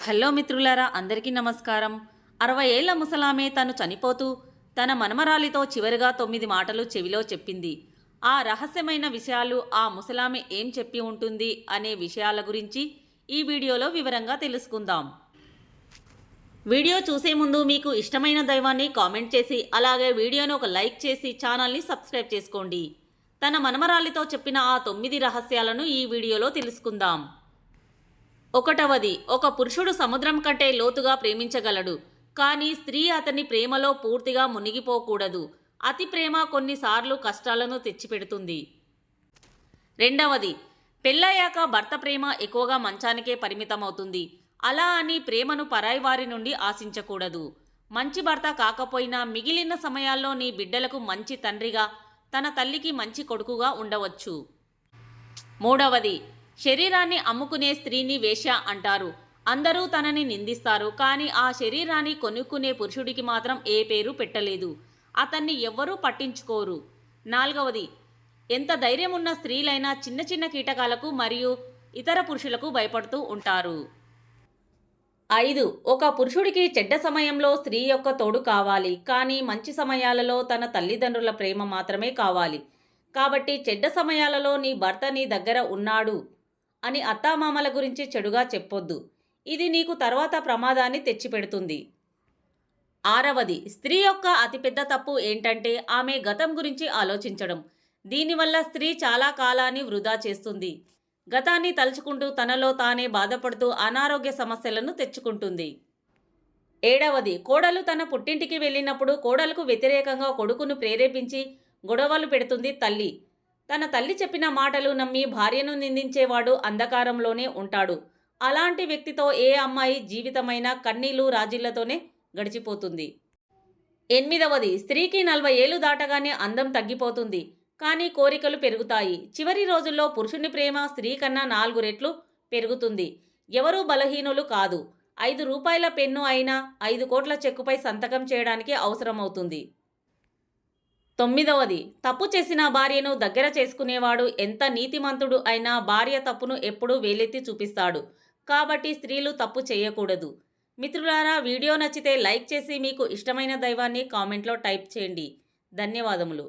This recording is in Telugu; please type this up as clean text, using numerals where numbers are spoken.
హలో మిత్రులారా, అందరికీ నమస్కారం. 60 ఏళ్ల ముసలామె తను చనిపోతూ తన మనమరాలితో చివరిగా 9 మాటలు చెవిలో చెప్పింది. ఆ రహస్యమైన విషయాలు, ఆ ముసలామె ఏం చెప్పి ఉంటుంది అనే విషయాల గురించి ఈ వీడియోలో వివరంగా తెలుసుకుందాం. వీడియో చూసే ముందు మీకు ఇష్టమైన దైవాన్ని కామెంట్ చేసి, అలాగే వీడియోను ఒక లైక్ చేసి ఛానల్ని సబ్స్క్రైబ్ చేసుకోండి. తన మనమరాలితో చెప్పిన ఆ 9 రహస్యాలను ఈ వీడియోలో తెలుసుకుందాం. 1. ఒక పురుషుడు సముద్రం కంటే లోతుగా ప్రేమించగలడు, కానీ స్త్రీ అతని ప్రేమలో పూర్తిగా మునిగిపోకూడదు. అతి ప్రేమ కొన్నిసార్లు కష్టాలను తెచ్చిపెడుతుంది. 2. పెళ్ళయ్యాక భర్త ప్రేమ ఎక్కువగా మంచానికే పరిమితమవుతుంది. అలా అని ప్రేమను పరాయి వారి నుండి ఆశించకూడదు. మంచి భర్త కాకపోయినా మిగిలిన సమయాల్లో నీ బిడ్డలకు మంచి తండ్రిగా, తన తల్లికి మంచి కొడుకుగా ఉండవచ్చు. 3. శరీరాన్ని అమ్ముకునే స్త్రీని వేశ్య అంటారు. అందరూ తనని నిందిస్తారు, కానీ ఆ శరీరాన్ని కొనుక్కునే పురుషుడికి మాత్రం ఏ పేరు పెట్టలేదు. అతన్ని ఎవ్వరూ పట్టించుకోరు. 4. ఎంత ధైర్యం ఉన్న స్త్రీలైనా చిన్న చిన్న కీటకాలకు మరియు ఇతర పురుషులకు భయపడుతూ ఉంటారు. 5. ఒక పురుషుడికి చెడ్డ సమయంలో స్త్రీ యొక్క తోడు కావాలి, కానీ మంచి సమయాలలో తన తల్లిదండ్రుల ప్రేమ మాత్రమే కావాలి. కాబట్టి చెడ్డ సమయాలలో నీ భర్త నీ దగ్గర ఉన్నాడు అని అత్తామామల గురించి చెడుగా చెప్పొద్దు. ఇది నీకు తర్వాత ప్రమాదాన్ని తెచ్చిపెడుతుంది. 6. స్త్రీ యొక్క అతిపెద్ద తప్పు ఏంటంటే ఆమె గతం గురించి ఆలోచించడం. దీనివల్ల స్త్రీ చాలా కాలాన్ని వృధా చేస్తుంది. గతాన్ని తలుచుకుంటూ తనలో తానే బాధపడుతూ అనారోగ్య సమస్యలను తెచ్చుకుంటుంది. 7. కోడలు తన పుట్టింటికి వెళ్ళినప్పుడు కోడలకు వ్యతిరేకంగా కొడుకును ప్రేరేపించి గొడవలు పెడుతుంది తల్లి. తన తల్లి చెప్పిన మాటలు నమ్మి భార్యను నిందించేవాడు అంధకారంలోనే ఉంటాడు. అలాంటి వ్యక్తితో ఏ అమ్మాయి జీవితమైనా కన్నీళ్లు రాజీళ్లతోనే గడిచిపోతుంది. 8. స్త్రీకి 40 ఏళ్లు దాటగానే అందం తగ్గిపోతుంది, కానీ కోరికలు పెరుగుతాయి. చివరి రోజుల్లో పురుషుని ప్రేమ స్త్రీ కన్నా 4 రెట్లు పెరుగుతుంది. ఎవరూ బలహీనులు కాదు. 5 రూపాయల పెన్ను అయినా 5 కోట్ల చెక్కుపై సంతకం చేయడానికి అవసరమవుతుంది. 9. తప్పు చేసిన భార్యను దగ్గర చేసుకునేవాడు ఎంత నీతిమంతుడు అయినా భార్య తప్పును ఎప్పుడూ వేలెత్తి చూపిస్తాడు. కాబట్టి స్త్రీలు తప్పు చేయకూడదు. మిత్రులారా, వీడియో నచ్చితే లైక్ చేసి మీకు ఇష్టమైన దైవాన్ని కామెంట్లో టైప్ చేయండి. ధన్యవాదములు.